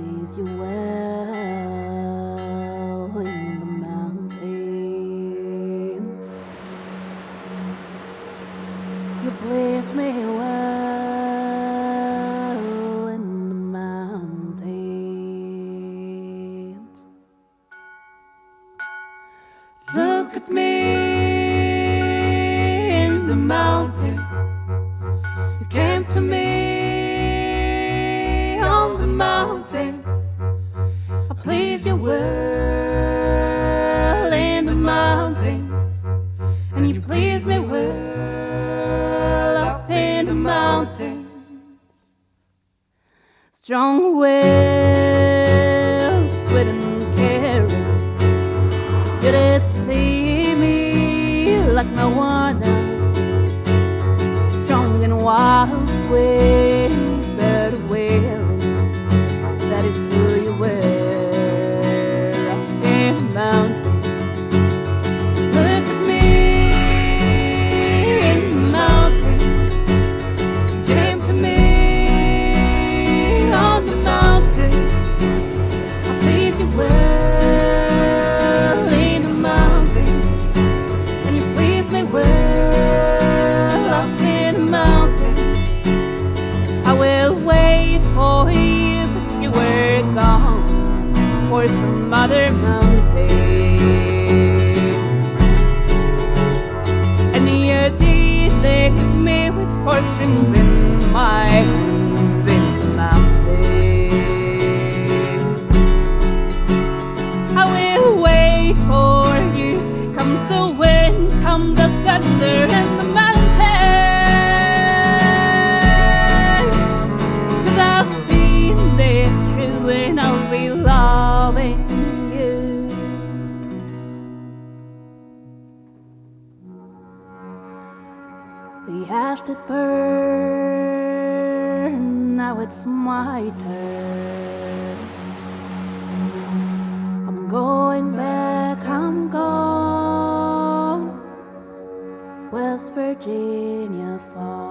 please you well in the mountains. You pleased me well in the mountains. Look at me in the mountains. You came to me on the mountain. I pleased you well in the mountains, and you pleased me well up in the mountains. Strong will, sweet and caring, you did see me like no one else did. Strong and wild, sweet, but wearing, that is who you were up in the mountains. Look at me in the mountains. You came to me on the mountain. I please you well in the mountains, and you please me well up in the mountains. I will wait for you, but you were gone for some other mountain. And you did leave me with 4 strings in my hands in the mountains. I will wait for you, comes the wind, come the thunder and the mountain. 'Cause I've seen it through and I'll be loving you. The ash did burn, now it's my turn. I'm going back, I'm gone. West Virginia Falls.